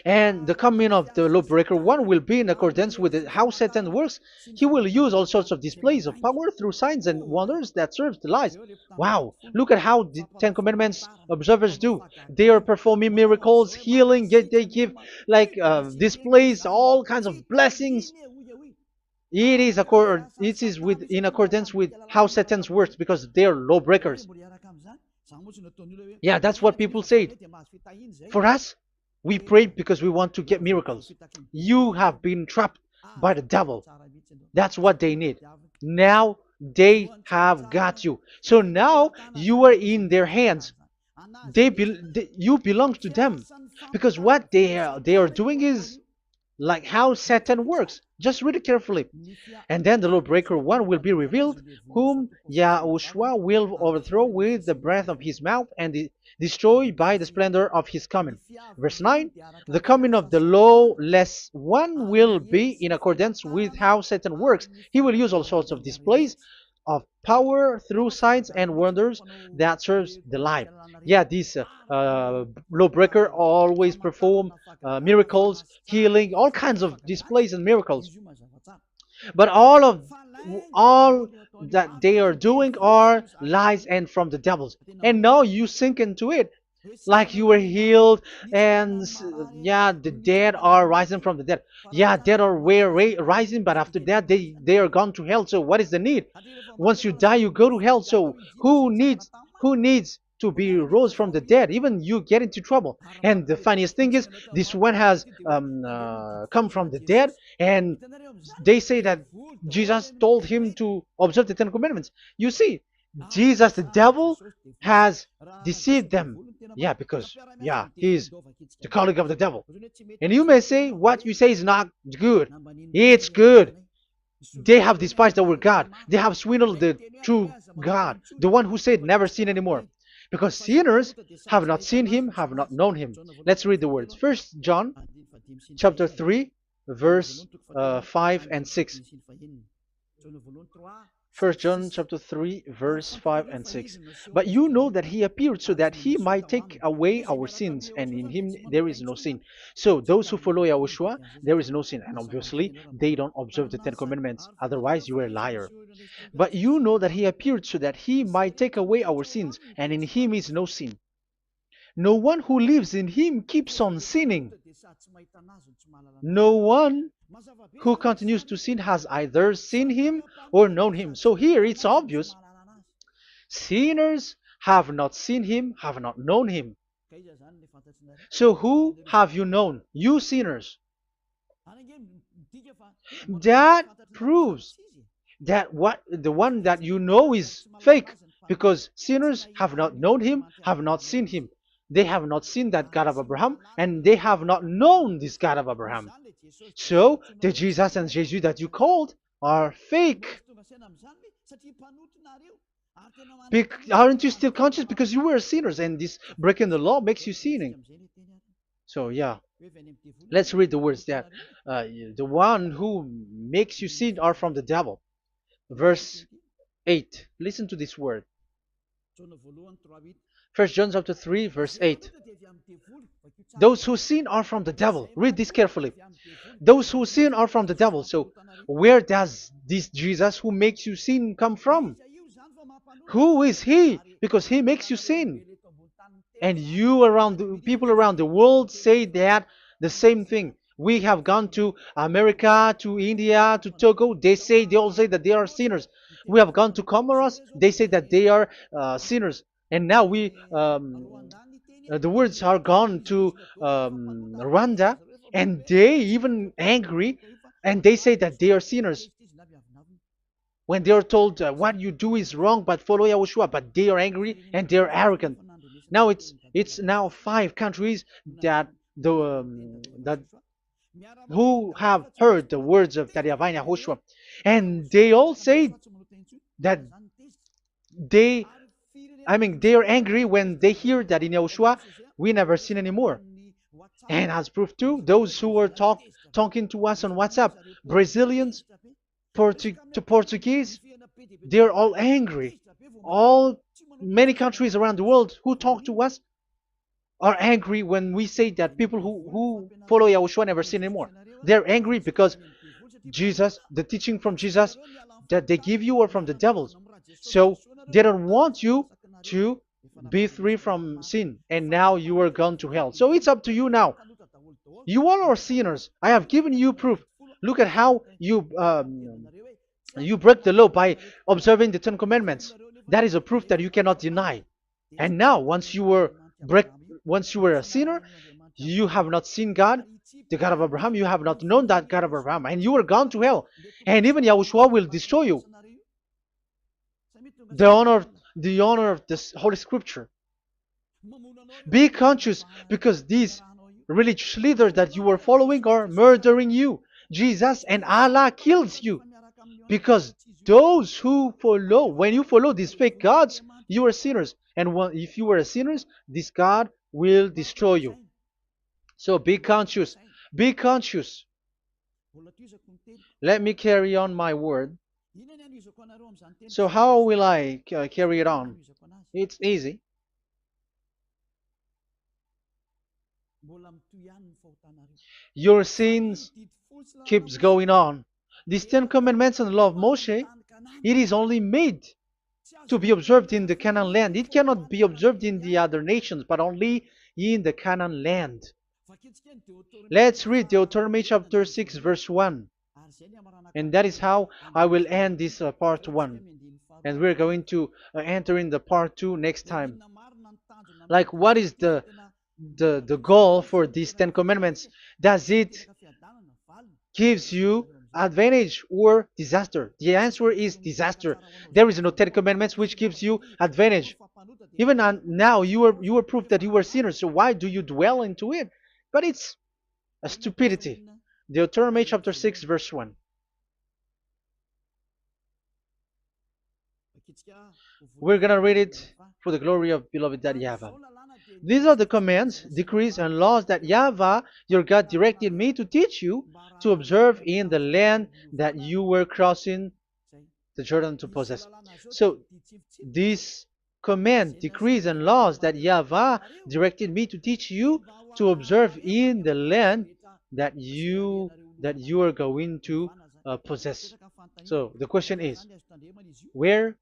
And the coming of the lawbreaker one will be in accordance with how Satan works. He will use all sorts of displays of power through signs and wonders that serve the lies. Wow, look at how the Ten Commandments observers do. They are performing miracles, healing, they give displays, all kinds of blessings. It is in accordance with how Satan works because they are lawbreakers. Yeah, that's what people say. For us, we pray because we want to get miracles. You have been trapped by the devil. That's what they need. Now they have got you. So now you are in their hands. You belong to them, because what they are doing is like how Satan works. Just read it carefully. And then the lawbreaker one will be revealed, whom Yahushua will overthrow with the breath of his mouth and destroy by the splendor of his coming. Verse 9, the coming of the lawless one will be in accordance with how Satan works. He will use all sorts of displays of power through signs and wonders that serves the lie. Yeah, this lawbreaker always perform miracles, healing, all kinds of displays and miracles. But all that they are doing are lies and from the devils. And now you sink into it, like you were healed, and yeah, the dead are rising from the dead. Yeah, dead are rising, but after that they are gone to hell. So what is the need? Once you die, you go to hell. So who needs to be rose from the dead? Even you get into trouble. And the funniest thing is, this one has come from the dead, and they say that Jesus told him to observe the Ten Commandments. You see, Jesus, the devil, has deceived them. Yeah, because yeah, he's the colleague of the devil. And you may say what you say is not good. It's good. They have despised our God. They have swindled the true God, the one who said never sin anymore. Because sinners have not seen him, have not known him. Let's read the words. First John chapter 3, verse 5 and 6. First John chapter 3, verse 5 and 6. But you know that he appeared so that he might take away our sins, and in him there is no sin. So those who follow YAHOSHUAH, there is no sin. And obviously, they don't observe the Ten Commandments. Otherwise, you are a liar. But you know that he appeared so that he might take away our sins, and in him is no sin. No one who lives in him keeps on sinning. No one who continues to sin has either seen him or known him. So here it's obvious. Sinners have not seen him, have not known him. So who have you known? You sinners. That proves that the one that you know is fake, because sinners have not known him, have not seen him. They have not seen that God of Abraham, and they have not known this God of Abraham. So the Jesus and Jesus that you called are fake. Aren't you still conscious? Because you were sinners, and this breaking the law makes you sinning. So yeah, let's read the words that the one who makes you sin are from the devil. Verse 8. Listen to this word. First John chapter 3, verse 8. Those who sin are from the devil. Read this carefully. Those who sin are from the devil. So where does this Jesus who makes you sin come from? Who is he? Because he makes you sin. And people around the world say that the same thing. We have gone to America, to India, to Togo. They all say that they are sinners. We have gone to Comoros. They say that they are sinners. And now the words are gone to Rwanda, and they even angry, and they say that they are sinners. When they are told what you do is wrong, but follow YAHOSHUAH, but they are angry and they are arrogant. Now it's now 5 countries that who have heard the words of Divine YAHOSHUAH, and they all say that they are angry when they hear that in YAHOSHUAH we never sin anymore. And as proof too, those who are talking to us on WhatsApp, Brazilians, Portuguese, they're all angry. Many countries around the world who talk to us are angry when we say that people who follow YAHOSHUAH never sin anymore. They're angry because Jesus, the teaching from Jesus that they give you are from the devils. So they don't want you to be free from sin, and now you are gone to hell. So it's up to you now. You all are sinners. I have given you proof. Look at how you break the law by observing the 10 Commandments. That is a proof that you cannot deny. And now, once you were a sinner, you have not seen God, the God of Abraham. You have not known that God of Abraham, and you are gone to hell. And even Yahushua will destroy you. The honor, the honor of this Holy Scripture. Be conscious, because these religious leaders that you are following are murdering you. Jesus and Allah kills you, because those who follow, when you follow these fake gods, you are sinners. And if you are a sinner, this God will destroy you. So be conscious. Be conscious. Let me carry on my word. So how will I carry it on? It's easy. Your sins keeps going on. These Ten Commandments and the law of Moshe, it is only made to be observed in the Canaan land. It cannot be observed in the other nations, but only in the Canaan land. Let's read Deuteronomy chapter 6 verse 1. And that is how I will end this part 1. And we're going to enter in the part 2 next time. Like, what is the goal for these 10 commandments? Does it gives you advantage or disaster? The answer is disaster. There is no 10 commandments which gives you advantage. Even now you are proof that you are sinners. So why do you dwell into it? But it's a stupidity. Deuteronomy chapter 6 verse 1. We're gonna read it for the glory of beloved Daddy Yahvah. These are the commands, decrees, and laws that Yahvah, your God, directed me to teach you to observe in the land that you were crossing the Jordan to possess. So, these command, decrees, and laws that Yahvah directed me to teach you to observe in the land that you are going to possess. So, the question is, where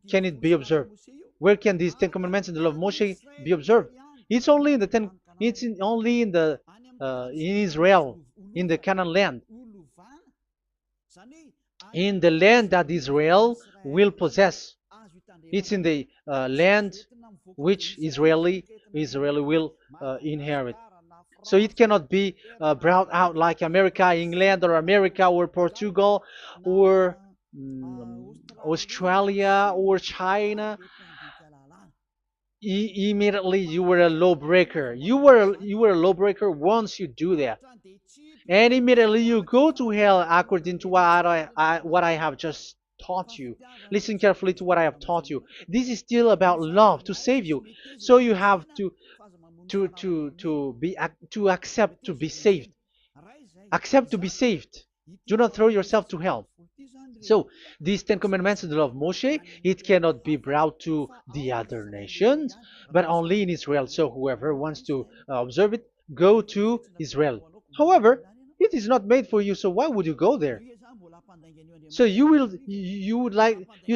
can it be observed? Where can these 10 commandments and the law of Moshe be observed? It's only in the only in the in Israel, in the Canaan land, in the land that Israel will possess. It's in the land which Israeli will inherit. So it cannot be brought out like America, England, or America, or Portugal, or Australia, or China. Immediately you were a lawbreaker. You were a lawbreaker once you do that, and immediately you go to hell according to what I have just taught you. Listen carefully to what I have taught you. This is still about love to save you. So you have to accept to be saved. Accept to be saved. Do not throw yourself to hell. So, these 10 commandments in the law of Moshe, it cannot be brought to the other nations, but only in Israel. So, whoever wants to observe it, go to Israel. However, it is not made for you, so why would you go there? So, you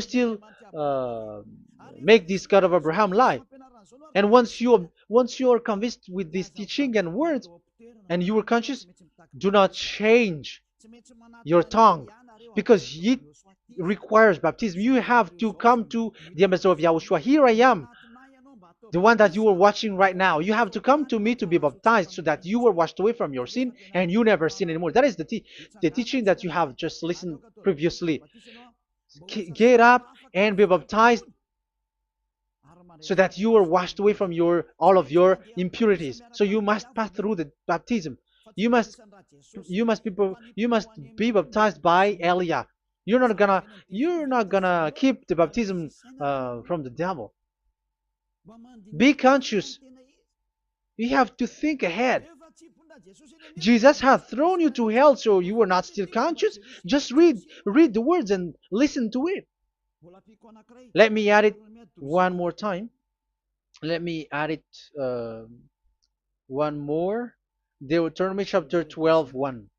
still make this God of Abraham lie. And once you are convinced with this teaching and words, and you are conscious, do not change your tongue, because it requires baptism. You have to come to the ambassador of YAHOSHUAH. Here I am, the one that you are watching right now. You have to come to me to be baptized, so that you are washed away from your sin and you never sin anymore. That is the teaching that you have just listened previously. Get up and be baptized, so that you are washed away from all of your impurities. So you must pass through the baptism. You must be baptized by Elia. You're not gonna keep the baptism from the devil. Be conscious. You have to think ahead. Jesus has thrown you to hell, so you are not still conscious. Just read the words and listen to it. Let me add it one more time. Let me add it one more. Deuteronomy chapter 12, 1.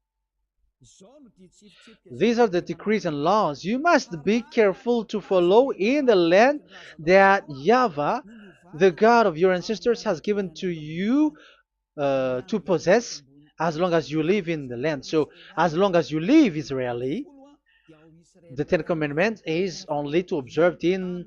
These are the decrees and laws you must be careful to follow in the land that Yahvah, the God of your ancestors, has given to you to possess, as long as you live in the land. So, as long as you live Israeli, the Ten Commandments is only to observe in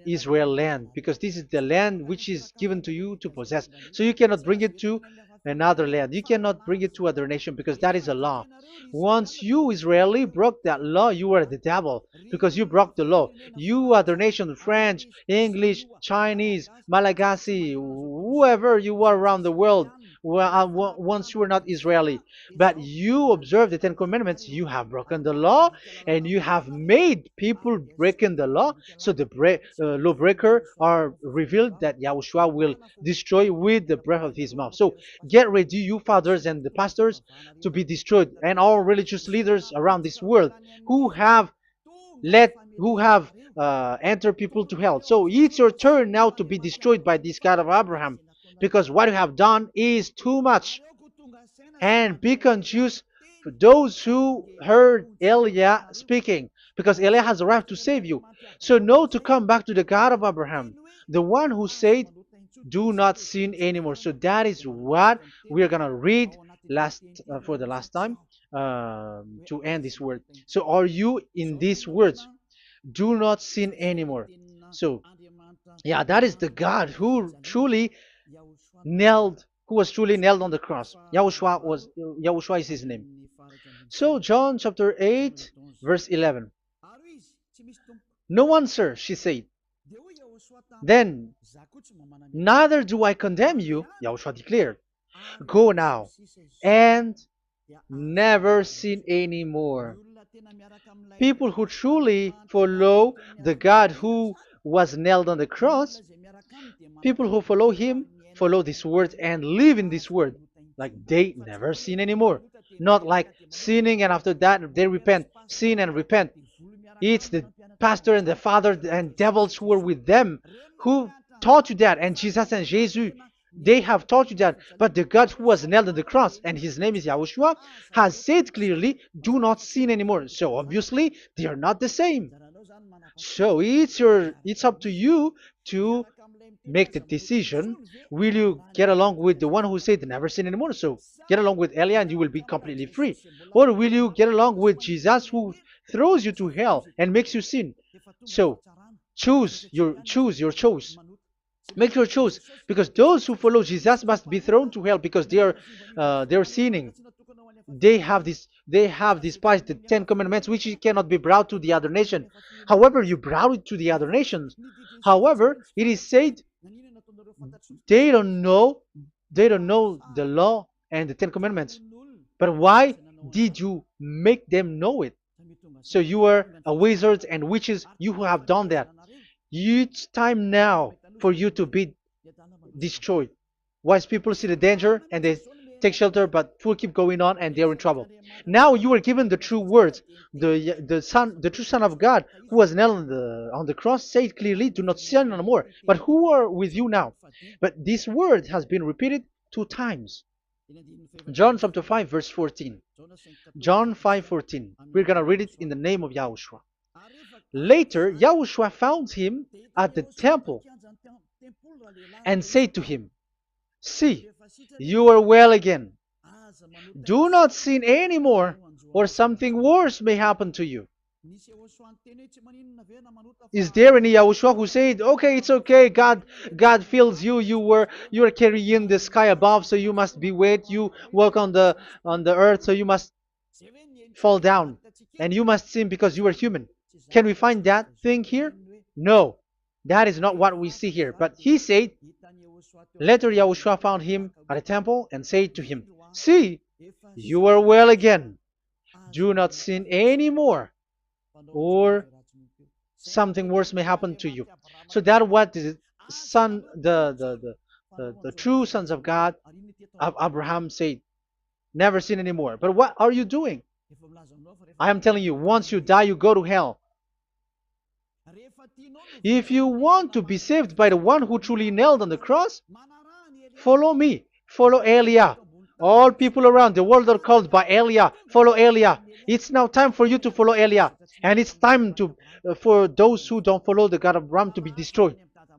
Israel land, because this is the land which is given to you to possess. So you cannot bring it to another land. You cannot bring it to other nation because that is a law. Once you Israeli broke that law, you were the devil because you broke the law. You other nation, French, English, Chinese, Malagasy, whoever you are around the world, well, once you were not Israeli, but you observe the Ten Commandments, you have broken the law and you have made people breaking the law. So the lawbreaker are revealed that Yahushua will destroy with the breath of his mouth. So get ready, you fathers and the pastors, to be destroyed, and all religious leaders around this world who have who have entered people to hell. So it's your turn now to be destroyed by this God of Abraham, because what you have done is too much. And be conscious for those who heard Eliah speaking, because Eliah has arrived to save you. So know to come back to the God of Abraham, the one who said, do not sin anymore. So that is what we are going to read last for the last time to end this word. So are you in these words? Do not sin anymore. So yeah, that is the God who was truly nailed on the cross. Yahushua is his name. So John chapter 8 verse 11. No answer, she said. Then, neither do I condemn you, Yahushua declared. Go now and never sin anymore. People who truly follow the God who was nailed on the cross, people who follow him, follow this word and live in this word. Like they never sin anymore. Not like sinning and after that they repent. Sin and repent. It's the pastor and the father and devils who were with them who taught you that. And Jesus and Jesus, they have taught you that. But the God who was nailed on the cross, and his name is Yahushua, has said clearly, do not sin anymore. So obviously, they are not the same. So it's up to you to make the decision. Will you get along with the one who said never sin anymore? So get along with Elia and you will be completely free. Or will you get along with Jesus who throws you to hell and makes you sin? So choose your choice. Make your choice, because those who follow Jesus must be thrown to hell because they are sinning. They have despised the Ten Commandments, which cannot be brought to the other nation. However, you brought it to the other nations. However, it is said they don't know the law and the Ten Commandments. But why did you make them know it? So you are a wizard and witches, you who have done that. It's time now for you to be destroyed. Wise people see the danger and they take shelter, but fool keep going on and they're in trouble. Now you are given the true words. The true Son of God, who was nailed on the cross, said clearly, "Do not sin no more." But who are with you now? But this word has been repeated 2 times. John chapter 5 verse 14. John 5:14. We're gonna read it in the name of Yahushua. Later, Yahushua found him at the temple and said to him, "See, you are well again. Do not sin anymore, or something worse may happen to you." Is there any Yahushua who said, "Okay, it's okay, God feels you. You are carrying the sky above, so you must be wet. You walk on the earth, so you must fall down, and you must sin because you are human." Can we find that thing here? No, that is not what we see here. But he said, later Yahushua found him at a temple and said to him, "See, you are well again. Do not sin anymore, or something worse may happen to you." So that what the son, the true sons of God of Abraham said, never sin anymore. But what are you doing? I am telling you, once you die, you go to hell. If you want to be saved by the one who truly nailed on the cross, follow me. Follow Elia. All people around the world are called by Elia. Follow Elia. It's now time for you to follow Elia. And it's time for those who don't follow the God of Abraham to be destroyed.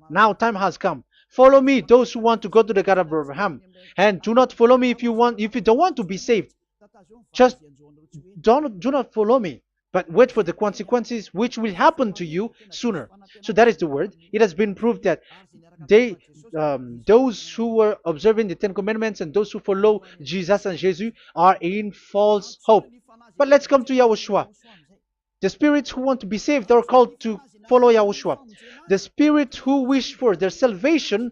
Now time has come. Follow me, those who want to go to the God of Abraham. And do not follow me if you don't want to be saved. Just do not follow me. but wait for the consequences which will happen to you sooner. So that is the word. It has been proved that they, those who were observing the Ten Commandments and those who follow Jesus and Jesus are in false hope. But let's come to Yahushua. The spirits who want to be saved are called to follow Yahushua. The spirits who wish for their salvation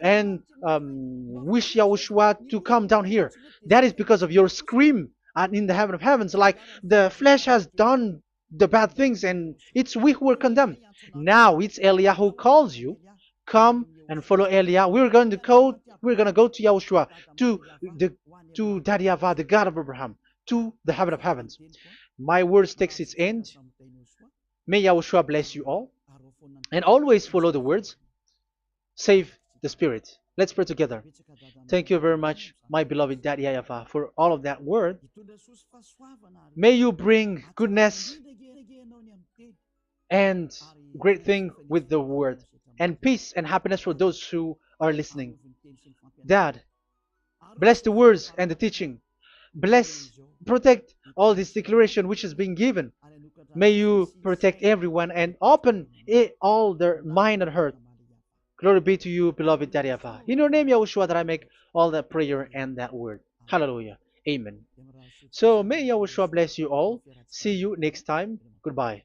and wish Yahushua to come down here. That is because of your scream in the heaven of heavens. Like the flesh has done the bad things and it's we who are condemned. Now it's Eliah who calls you. Come and follow Eliah. We're going to go to Yahushua, to the to Daddy Yahvah, the God of Abraham, to the heaven of heavens. My words takes its end. May Yahushua bless you all. And always follow the words. Save the spirit. Let's pray together. Thank you very much, my beloved Daddy Yahvah, for all of that word. May you bring goodness and great thing with the word, and peace and happiness for those who are listening. Dad, bless the words and the teaching. Bless, protect all this declaration which is being given. May you protect everyone and open all their mind and heart. Glory be to you, beloved Daddy Yahvah. In your name, Yahushua, that I make all that prayer and that word. Hallelujah. Amen. So may Yahushua bless you all. See you next time. Goodbye.